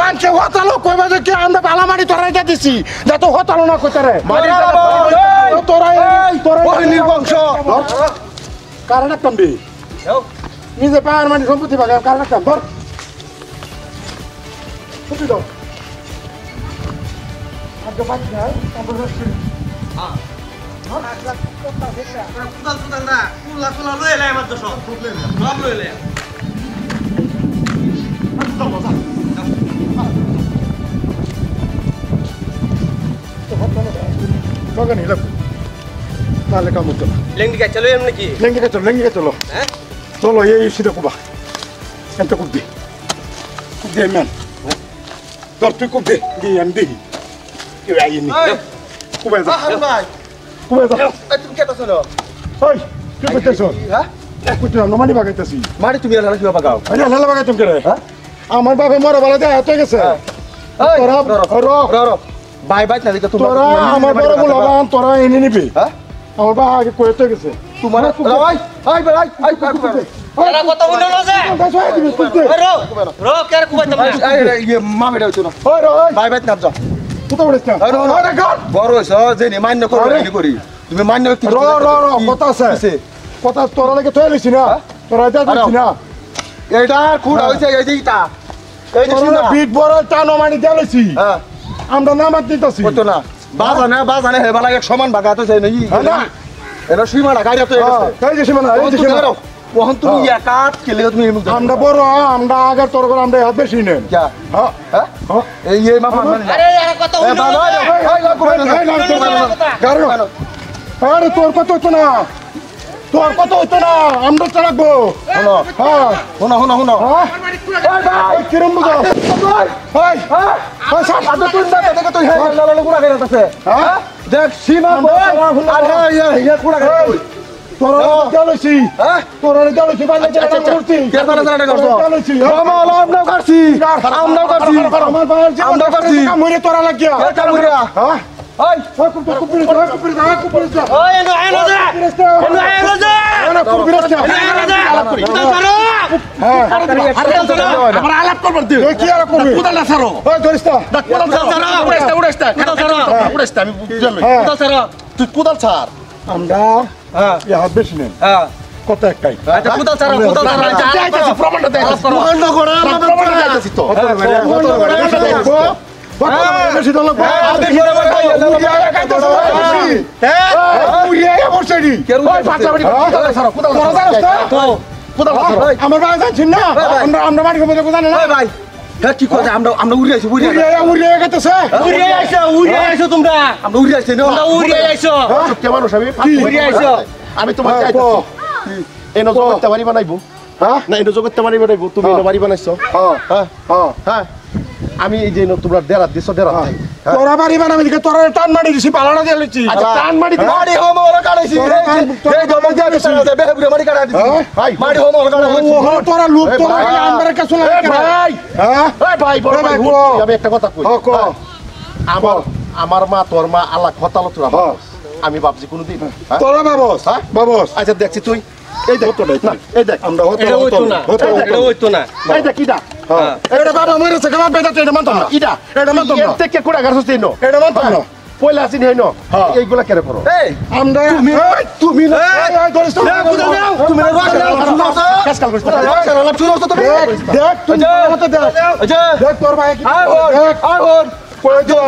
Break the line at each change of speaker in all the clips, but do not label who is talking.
মানছে হতালো কইবা যে কি আমরা বালামারি তোরাইটা দিছি যত হতালো না কইতারে তোরা নির্বংশ কারণ একটা বি নিজে পাহাড় মানে সম্পত্তি ভাগে কারণ একটা ধর ছুটি দাও আজকে পাচ্ছি না আমরা যাচ্ছি তাহলে কাম হতো না
লেঙ্গিকা চলো এমনি কি
লেঙ্গিকে চলো
হ্যাঁ
চলো এই সিধা কুবা এত কুব দি ম্যান ধর তুই কুব দে আমি দেখি কেউ আইনি কুবে যা কুবে যা
তুমি কেটা চলো
ওই কি করতেছ
হ্যাঁ
কুটি আমরা মানি বাগাইতেছি
মারি তুমি আর কিবা বাগাও
আরে লালা বাগাইতাম কেরে
হ্যাঁ
আমার বাপে মরা বলা দেয় এত গেছে তোরা
বাই বাই না দেখো
তোরা আমার বড় মুলাবান তোরা এনে নিবি
হ্যাঁ
আমার বা আগে কইতে গেছে
তোমার এরা কথা বললো না যে রো কে কুবাই তুমি এই মামে দাও না
ওই রে
বাই বাই না যাও
কোথা বলিস না আরে গান
বড় হইছ যে নি মান্য করি তুমি মান্য ব্যক্তি
র কথা আছে কথা তোরা লাগে তুই লইছিস না তোরা এটা দিছিস না
এইটা কুড়া হইছে এই দিটা এই যে
তোরা বিট বড় টানো মানি দেলছি
হ্যাঁ
আমরা নামাজ দিতেছি
কত না বাজানে হে বালা এক সমান ভাগা তো চাই নাই
না
এরা সীমা লাগাই তো এসে
তাই যে সীমা এই যে সীমা
ওহন তুমি একাত কেলে তুমি
আমরা বড় আমরা আগে তোর করে আমরা হাত বেশি নেন
যা
হ্যাঁ
হ্যাঁ এই মামা
আরে এরা কত
আরে তোর কত হতো না তোর কত হতো না আমরা চালাবো হ্যাঁ
হুনো
কিরম বুঝো
দেখ সীমা
তোরা লাগিয়া
তুই কোদাল ছাড়
আমরা বেশি নেন কত একটাই
কোদাল ছাড়া প্রমাণটা দেখ
আমার বাড়ি যাচ্ছি না আমরা বাড়ি খবর জানে না
ভাই হ্যাঁ কি কথা আমরা উড়ে আইছি
উড়িয়ে গেছে
তোমরা
আমরা উড়ে আইছি
মানুষ
আমি তোমার এনে জগৎটা বাড়ি বানাইবো
হ্যাঁ
না এনে জগৎটা বাড়ি বানাইবো তুমি এনে বাড়ি বানাইছো হ্যাঁ আমি এই যে তোমরা দেড়া দিছো দেড়া
তোরা বাড়ি বানাবি দিকে তোরা টান মারি দিছি পালানা দিয়ে লিছি
টান মারি মারি হোম ওরা কাটাইছি এই জমা দিয়ে দিছি বেহুরে মারি কাটা দিছি ভাই মারি হোম ওরা কাটাইছি
তোরা লুক তোরা আমার কাছে লাগে ভাই হ্যাঁ
এই ভাই বড় ভাই আমি একটা কথা কই আমার মা তোর মা আল্লাহ খতালো তোরা আমি ভাবছি কোনদিন
তোরা বাবস
হ্যাঁ
বাবস
আচ্ছা দেখছি তুই এই দেখ
না এই দেখ আমরা
এটা হইতো না
এই দেখ কিডা
এটা বাবা মরে সে কেমন বেটা এটা মানতাম না
কিডা
এটা মানতাম না
থেকে কুড়া গাছ হইছে নো
এটা মানতাম না
পয়লা আসিন হইনো এইগুলা কেন করো এই
আমরা তুমি না ধরিস না
তুমি কাজ কাল করছ
দেখ তুই মত দেখ দেখ তোর ভাই কি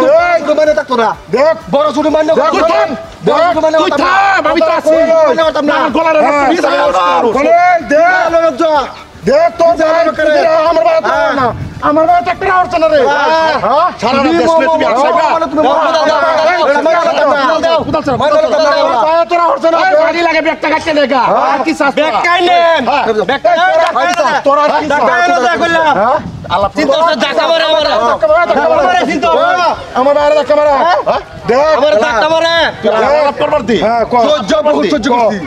দেখ
মানে থাকতো না
দেখ
বড় ছোট মান্য
দেখ তোর আমার বাবা ট্রাক্টর আসছে না রে সারা দেশ তুমি তোরা আসছে না গাড়ি লাগে ব্যাগটা কাটতে দেখা কি চাস ব্যাগ কাইলেন ব্যাগটা তোরা
আল্লাহ
চিন্তা দেখা মারে
আমার বাইরে দেখা মারা দেখ
আমার দেখা মারে
আলাপ করবার দি
সহ্য বহুত সহ্য করছি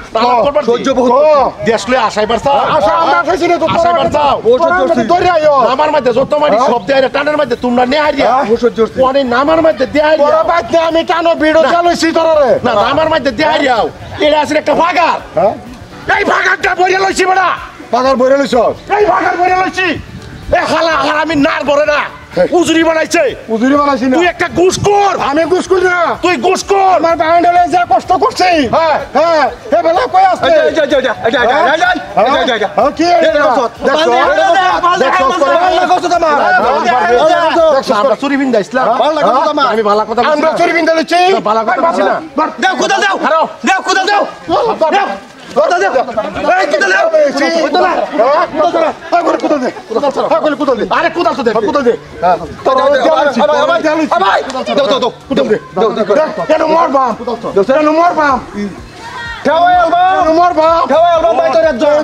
সহ্য বহুত
দেশলে আশাই পারছা আশা আমরা কইছি না তো
আশাই পারছা ও সহ্য করছি
ধরে আইও
আমার মধ্যে যত মারি সব দেয় টানের মধ্যে তোমরা নে হারিয়া
ও সহ্য করছি
পরে নামার মধ্যে দেয়
তোর বাদ আমি টানো ভিডিও চালাইছি তোরে
না নামার মধ্যে দেয় হারিয়াও এটা আছে একটা ভাগার
হ্যাঁ
এই ভাগারটা বইরে লইছি বড়া
পাগার বইরে লইছ
এই ভাগার বইরে লইছি এ খালা আমি নার বড় না
উজুরি বানাইছে
উজুরি বানাইছি না
তুই একটা ঘুষখোর
আমি ঘুষখোর না
তুই ঘুষখোর
আমার বান্ডেলে যা কষ্ট করছি
হ্যাঁ
হ্যাঁ হে বেলা কই আসছে কি
আমরা চুরি বিন্দা ইসলাম আমি ভালো কথা বলছি
আমরা চুরি বিন্দা লইছি
ভালো কথা বলছি না
দেও কোদাল দেও দেও কোদাল দেও
আরে কোদাল তো দে
কেন মরবাম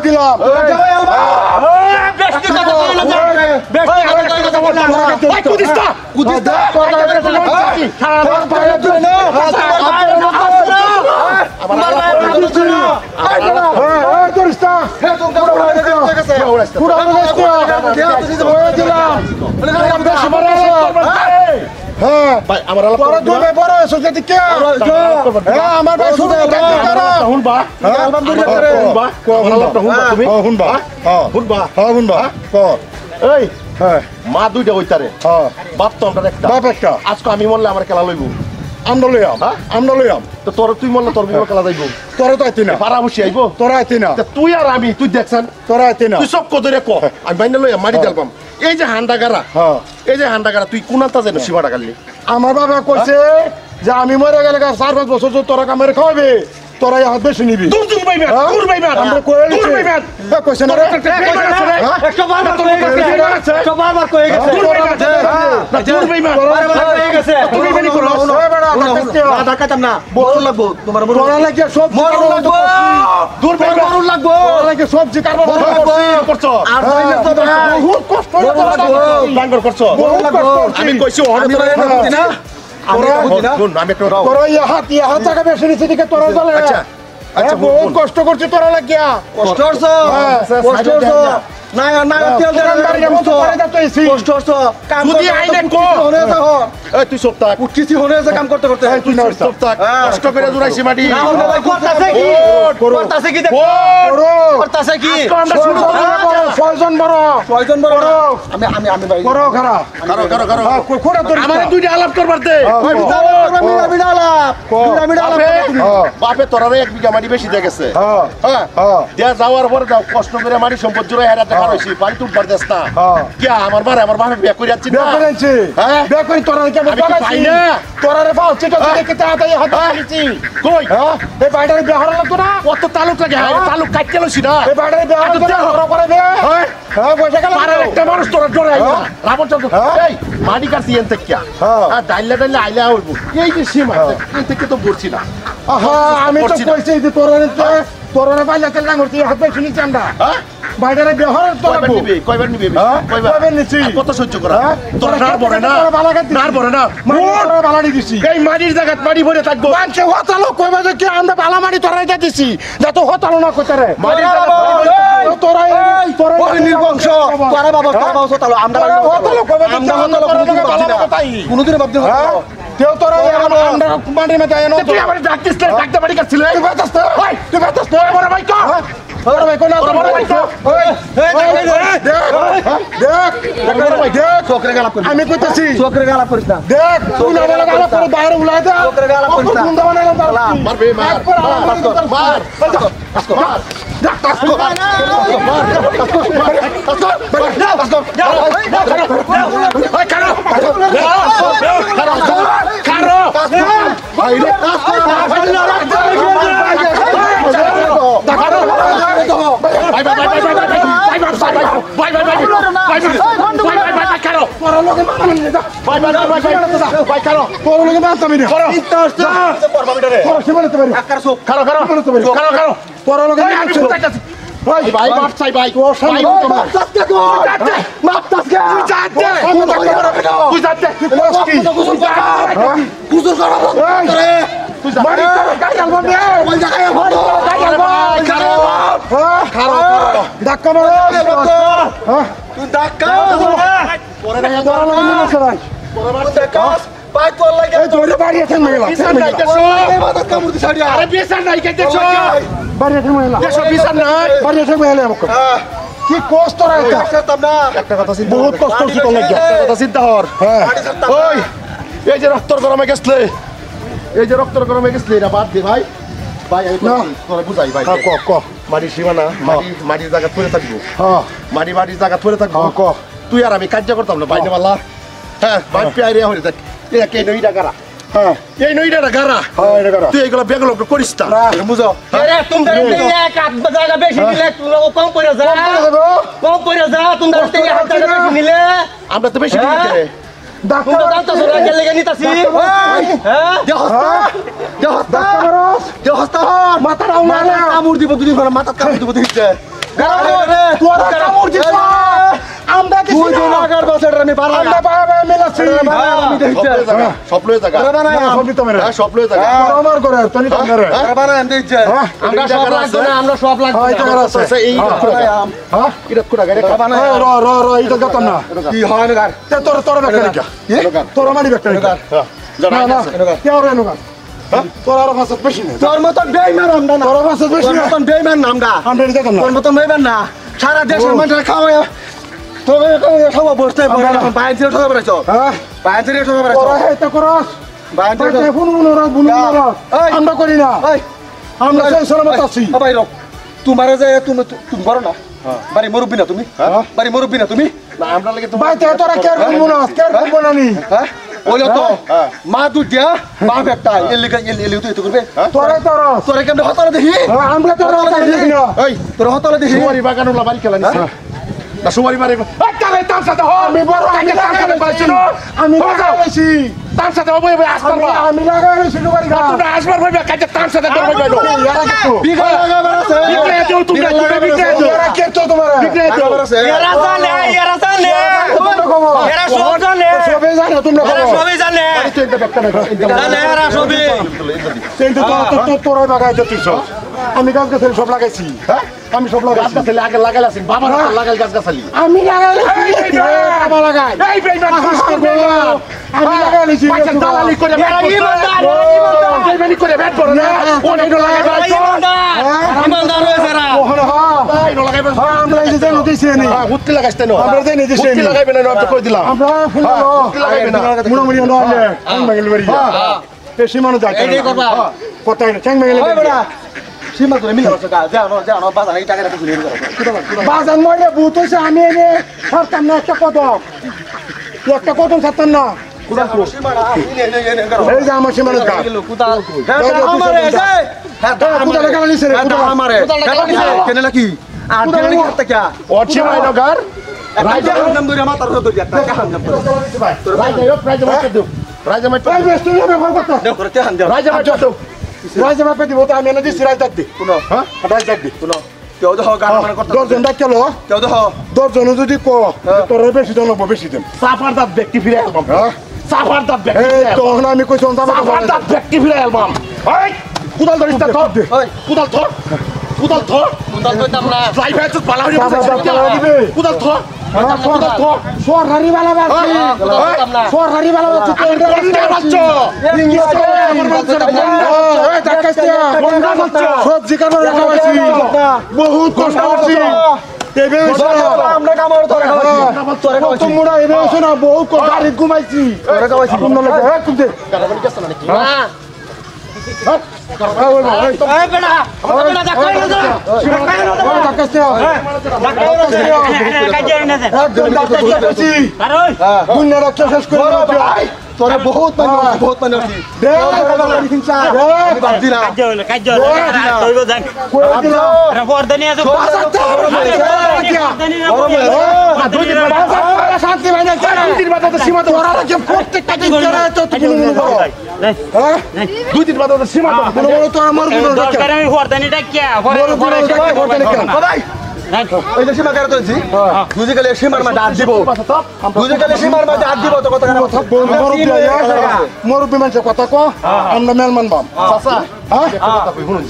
দিলাম
মা দুইটা হইতারে বাপ তো আমরা একটা আজকে আমি মরলে আমার খেলা লইব
আমরা লইয়াম আমরা লইয়াম
তো তোর তুই মরলে তোর বিমল খেলা যাইব
তোরা তো আইতি না
পাড়া বসে আইব
তোরা আইতি না
তুই আর আমি তুই দেখছেন
তোরা আইতি না
তুই সব কদরে ক আমি বাইন্দা লইয়া মারি ডালবাম এই যে হান্ডাগারা এই যে হান্ডাগারা তুই কোনাতা যেন সীমাটা গালি
আমার বাবা কইছে যে আমি মরে গেলে 4-5 বছর তোরা কামের খাওয়াবে তোরা হাত বেশি নিবি
দূর বাইবা
আমরা কইছি
দূর বাইবা
কইছে না রে
বারবার কয়ে গেছে
দূর বাইবা
তুমি বেনি করো ডাকাতাম না বড় লাগবো তোমার বড়
তোরা লাগে সব
মরণ লাগবো
দূর বাইবা
মরণ লাগবো
তোরা লাগে সবজি কারবার
করছো
আর বাইরে তো
বহুত কষ্ট
ডাঙ্গর করছো আমি কইছি
আমি না আমি না
আমি একটা
তোরা হাত টাকা বেশি নিচ্ছে দিকে তোরা চলে
আচ্ছা
বহুত কষ্ট করছি তোরা লাগিয়া
কষ্ট করছো কষ্ট করছো না না তেল দেন কষ্ট করছো কাম
যদি আইনে কো
হনে যাও
এই তুই সব থাক
উঠছি হনে যা কাম করতে করতে
তুই সব থাক কষ্ট করে জুড়াইছি মাটি
না হলে ভাই করতাছে কি করতাছে কি দেখো করতাছে কি
আমরা শুরু করব
ছয়জন বড়
আমি ভাই
করো খারাপ
কারো
কোরা তোর
আমার দুইটা আলাপ করবার দে বাপে তোরারে 1 বিঘা মাটি বেশি দিয়ে গেছে হ্যাঁ দিয়া যাওয়ার পরে যাও কষ্ট করে মাটি সম্পদ জুড়ে হেরা দেখা হইছি পানি তুলবার দেস না কি আমার বাপে বিয়া করে যাচ্ছি না
বেকরেছি
হ্যাঁ
বেকরি তোরা কে
আমি কি পাই না
তোরারে পাও চিটা দেখে তাড়াতাড়ি হাত দিছি
কই
এই বাইটারে বিহার লাগতো না
কত তালুক লাগে তালুক কাটতে লইছি না
এই বাইটারে বিহার করে দে হ্যাঁ পয়সা গেল
পাড়ার একটা মানুষ তোরা ডরাই না রাবণ চন্দ্র এই মাটি কাটছি এন থেকে আর ডাইলা আইলা হইব এই যে সীমা এই থেকে তো বলছি না
আমি তো কইছি যে তোরা বাইলা তেল না করছি হাত পাই শুনি চান্দা বাইটারে বিহার তো
কয়বার নিবি
কয়বার নিছি
কত সহ্য করা তোর নার বড় না নার বড় না
তোরা বালাড়ি দিছি
এই মাটির জায়গাত মাটি ভরে থাকবো
মানছে হতালো কইবা যে কি আমরা বালা মাটি তোরাইটা দিছি যত হতালো না কইতারে
মাটির
তোরা
ওই নির্বংশ তোরা বাবা হতালো আমরা
হতালো কইবা
আমরা হতালো কোনদিন ভাবতে হতালো
কেউ তোরা আমরা মাটির মধ্যে এনো
তুই আমার ডাকতিস না ডাকতে বাড়ি কাটছিল
তুই বাতাস তো তুই বাতাস তো
বড় ভাই কো
বড় ভাই কোন বড় ভাই তো দেখ
চোখরে গালাপ করিস
আমি কইতাছি
চোখরে গালাপ করিস না
দেখ তুই না বলে গালাপ করে বাইরে উলাই দে
চোখরে গালাপ করিস না
গুন্ডা বানাইলো তার
মারবে মার মার ভাই মাপ চাই ভাই তুই যাতে
ধাক্কা মারো
তুই ধাক্কা
বাড়ি আছেন মহিলা
আরে বিছান নাই কেটেছ
বাড়ি আছেন মহিলা
বিছান নাই
বাড়ি আছেন মহিলা আমাকে কি কষ্ট রে এটা
একটা কথা চিন্তা
বহুত কষ্ট হচ্ছে তোর লাগে
একটা কথা চিন্তা কর
হ্যাঁ
ওই এই যে রক্তর গরমে গেছলে এই যে রক্তর গরমে গেছলে এটা বাদ দে ভাই ভাই আমি তোরে বুঝাই ভাই
ক ক
মাটির সীমানা মাটির জায়গা পড়ে থাকবো
হ্যাঁ
মাটির জায়গা পড়ে থাকবো
ক
তুই আর আমি কার্য করতাম না বাইনে মাল্লা হ্যাঁ ভাই পেয়ারে হয়ে থাক এটা কে নইটা গারা
হ্যাঁ
এই নইটা গারা
হ্যাঁ এটা কর
তুই এগুলো বেগুলো করিস না
বুঝো আরে তোমরা এক হাত জায়গা বেশি দিলে তোমরা কম পড়ে যা কম পড়ে যা তোমরা এই হাত জায়গা বেশি নিলে
আমরা তো বেশি দিন করে
ডাক্তার
তোমরা জানতো তোরা গেলে নিতাছি হ্যাঁ যে হস্তা
মাথা রাও না
কামড় দিব দুই ঘর মাথা কামড় দিব দিতে
তোর কামড় দিছ আমরা দিছি
তুই দিন আগার বছর আমি পারা
আমরা বাবা মিলাছি
আমি দেখতে
সবলয়ে জায়গা
সবই তো মেরে
সবলয়ে জায়গা
আমার করে তুমি তো মেরে
বানা আমি দেখতে আমরা সব লাগবে না আমরা সব লাগবে
হ্যাঁ এটা করা আছে
এই
হ্যাঁ
এটা কোড়া গাড়ি
র এটা গত না
কি হয় না
তে তোর ব্যাকটেরিয়া তোর মারি ব্যাকটেরিয়া না না কে ওরে নুগা তোর আর ভাষা বেশি না
তোর মতন বেঈমান আমরা না
তোর ভাষা বেশি
তোর
না
মতন বেঈমান নামটা
আমরা এটা না
তোর মতন বেঈমান না সারা দেশের মানুষ খাওয়া তবে খাওয়া বসতে পারে এখন বাইরে থেকে ঠকা বেড়াচ্ছ
হ্যাঁ
বাইরে থেকে ঠকা
তোরা
বেড়াচ্ছ
এটা করস
বাইরে থেকে
ফোন বুলুন আমরা করি না আমরা সেই সরমত আছি
ভাই রক তোমার যে তুমি বড় না বাড়ি মুরব্বি না তুমি বাড়ি মুরব্বি না তুমি
না আমরা লাগে তো
ভাই তোরা কেয়ার করবো না কেয়ার করবো না নি
হ্যাঁ বলো তো মা দুটিয়া বাপ একটা এলি তুই তো করবে
তোরা তোরস
তোরে কেমনে হতালে দেখি
আমরা তোরা দেখি না
এই
তোর হতালে দেখি
সুমারি বাগান ওলা বাড়ি খেলা নিছে না সুমারি বাড়ি
কালে তার সাথে আমি বড় আগে তার সাথে পাইছি না আমি লাগাইছি
তার সাথে ওই আসবার
আমি লাগাইছি দুবারি গা
তোমরা আসবার ভাই কাজে তার সাথে করবে বাইলো
ইয়ারা কিছু
বিঘা লাগা বেড়াছে
বিক্রে দাও তোমরা বিক্রে দাও
ইয়ারা কে তো তোমার
বিক্রে দাও
এরা জানে এরা সব জানে
সবে জানো তোমরা
সবই জানে
তো একটা ব্যাপার
জানে এরা সবই
কিন্তু তোরা লাগাই দিছিস আমি গাছ গাছ সব লাগাইছি
হ্যাঁ
আমি সব লাগাইছি
গাছ গাছালি আগে লাগাইলাছিস বাবা লাগাই গাছ গাছালি
আমি লাগাইছি বাবা লাগাই
এই বেইমান
আমি লাগাইছি
পয়সা দালালি করে বেইমানি করে ব্যাট করো না ওন এইটো লাগাই
ইমানদার হয়েছে এরা
এইটো লাগাইবে
আমরা এই যে নদীছে নি
হুত্তি লাগাইতে না
আমরা যে নদীছে
হুত্তি
নি
লাগাইবে না আমি কই দিলাম
আমরা ফুল
হুত্তি লাগাইবে না
মুড়মুড়ি নলে আমি মেগল বাড়ি বেশি মানুষ যায়
এই করবা
কথাই না চ্যাং মেগল
ওই বড়া সীমা করে মিলে আছে যাও বাজার এই টাকাটা কিছু নিয়ে করো
বাজার মইলে ভূত হইছে আমি এনে ছাড়তাম না একটা কদম ছাড়তাম না এই যে আমার সীমানো গাছ
আমারে
কোথায় গেল নিছে রে
আমারে কেন নাকি আর কেন নাকি হাতে কে
ওছি মাইনো গার
রাজা নাম ধরে মাথার ধরে টাকা হাম দাম
রাজা মাইটো
এই বেস্ট নিয়ে ব্যবহার করতে
দেও করতে হাম দাও
রাজা মাইটো
রাজা বাপে দিব তো আমি এনে দিছি রাজ ডাক দি
শুনো
হ্যাঁ রাজ ডাক দি
শুনো কেউ দেখো গান মানে করতে
দশজন ডাক কেলো
কেউ দেখো
10 জন যদি কো তোর বেশি জন লাগবে বেশি দেন
সাফার দাঁত ব্যক্তি ফিরে অ্যালবাম
হ্যাঁ
সাফার দাঁত ব্যক্তি
এই তখন আমি কইছি
সাফার দাঁত ব্যক্তি ফিরে অ্যালবাম এই কুদাল ধরিস না ধর
ওই
কুদাল ধর কুদাল ধর
কুদাল কইতাম না
ফ্লাই ফ্যাচ পালা হয়ে
সাফার দাঁত পালা দিবে।
কুদাল ধর কুদাল ধর
সরকারি বালা বাচ্চি
কুদাল কইতাম না
সরকারি বালা বাচ্চি
বন্ডার বাচ্চা
এই ডাকাইছে
বন্ডার বাচ্চা
সবজি কাটা রাখা হইছি বহুত কষ্ট করছি এবে
আমরা কামড় ধরে
তোরে কত মুড়া এবে না বহুত গাড়ি ঘুমাইছি
তোরে খাওয়াইছি
তোমরা লাগে হ্যাঁ তুমি
কারাবানি কেসা নাকি
এই বেটা আমার বেটা ডাক্তার না যা
ডাকাইছে
তোরে বহুত মানে আছি বাদ দিলাম
দুই দিন বাদে সীমা
ওই যে সীমা কেন তুলছি দুজিকালে সীমার মধ্যে হাত দিব দুজিকালে সীমার মধ্যে হাত দিব তো কথা
মুরব্বী মানুষের কথা কো আমরা মেল মানবাম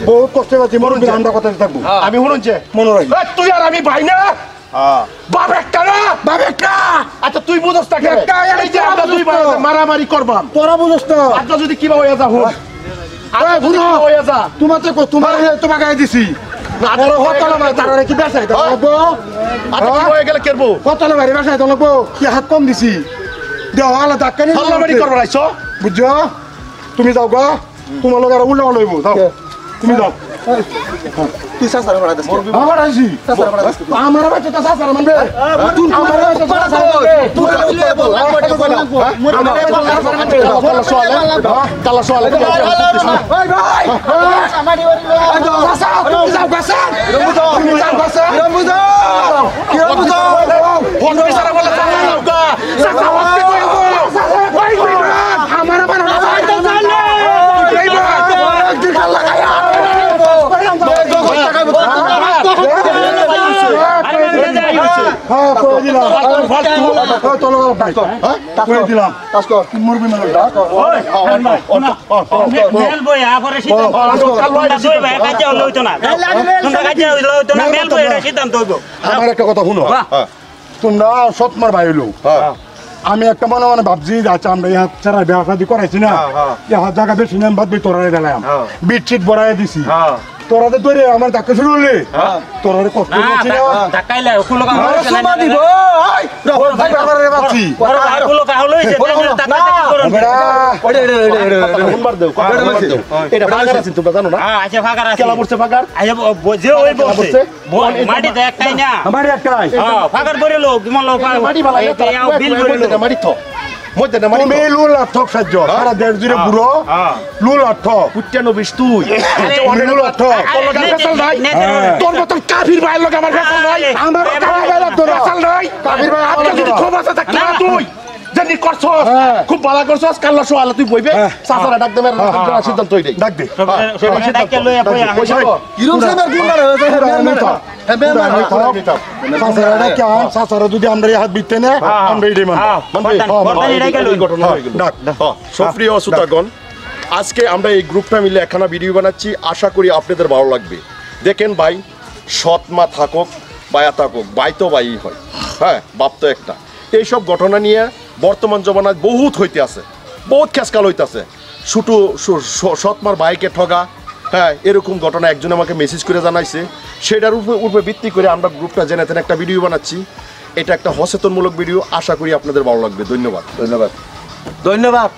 বহুত কষ্ট পাচ্ছি মুরব্বী আমরা কথা থাকবো
আমি শুনুনছে
মনে রাখি
তুই আর আমি ভাই না বাপ একটা না বাপ একটা আচ্ছা তুই বুঝস না কেন এই যে আমরা দুই ভাই মারামারি করবাম
তোরা বুঝস না
আচ্ছা যদি কিবা হয়ে যা হুন
হয়ে যা তোমাকে তোমাকে দিছি আরে হোটেল ভাই তারা কি বেসাই তো লাগবো
আচ্ছা কি হয়ে গেলে কেরবো
হোটেল ভাই বেসাই তো লাগবো কি হাত কম দিছি দেও আলা ধাক্কা নি
হাল্লাবাড়ি করবো রাইছো
বুঝছো তুমি যাও গো তোমার লোক আর উল্টা লইব যাও তুমি যাও
তুই সাসার ভাড়া দিস
আমার আইছি আমার বাচ্চা তো সাসার মানবে তুই আমার বাচ্চা সাসার মানবে তুই
কালা সোয়াল
ভাই ভাই আমার সাসা তুমি যাও গাছা তুমি যাও গাছা কি বুঝো
ফোন সারা বলে
সাসা হতে কইব ভাই আমার বানা ভাই তো জানে কি ভাল লাগায়া আমার একটা কথা শুনো তোমরা সৎমার ভাই হলো আমি একটা মনে মনে ভাবছি আচ্ছা আমরা ইহার ছাড়া বিয়া শাদি করাইছি না ইহার জায়গা বেশি নাম বাদ তোরাই দিলাম বিট চিট বড়াই দিছি তোরাতে তৈরি আমার ধাক্কা শুরু হলে তোরারে কষ্ট করছি না
ধাক্কাইলে ওগুলো
সুমা দিব
এটা ফাঁকার আছে তোমরা জানো না
আচ্ছা ফাঁকার আছে
খেলা পড়ছে ফাঁকার
যে ওই বলছে মাটি তো একটাই না
আমার একটাই
ফাঁকার করে লোক বিমল লোক
মাটি ভালো
বিল করে লোক
মাটি তো মধ্যে না মাটি
তুমি লুল আঠক সাহায্য সারা দেড় জুড়ে বুড়ো লুল আঠক
পুত্যানো বিশ তুই
লুল আঠক তোর মতন কাফির ভাইয়ের লোক আমার ফেসাল নাই আমার কাফির ভাইয়ের তোর ফেসাল নাই কাফির ভাই আজকে যদি ক্ষোভ আছে তা
না তুই জানি করছস খুব ভালো করছস কাল্লা সোয়ালে তুই বইবে সাসারা ডাক দেবে সিদ্ধান্ত হই
ডাক দে
ডাকে লইয়া
পয়সা
কিরম সাহেবের কি মারা হয়েছে
সাসারা কেন সাসারা যদি আমরা হাত বিতে না আমরা এটাই
সুপ্রিয় শ্রোতাগণ আজকে আমরা এই গ্রুপটা মিলে একখানা ভিডিও বানাচ্ছি আশা করি আপনাদের ভালো লাগবে দেখেন ভাই সৎ মা থাকুক বায়া থাকুক ভাই তো ভাই হয় হ্যাঁ বাপ তো একটা এইসব ঘটনা নিয়ে বর্তমান জমানায় বহুত হইতে আছে বহুত খেসকাল হইতেছে শুটু সৎমার ভাইকে ঠগা হ্যাঁ এরকম ঘটনা একজন আমাকে মেসেজ করে জানাইছে সেটার উপরে ভিত্তি করে আমরা গ্রুপটা জেনে তেন একটা ভিডিও বানাচ্ছি এটা একটা সচেতনমূলক ভিডিও আশা করি আপনাদের ভালো লাগবে ধন্যবাদ
ধন্যবাদ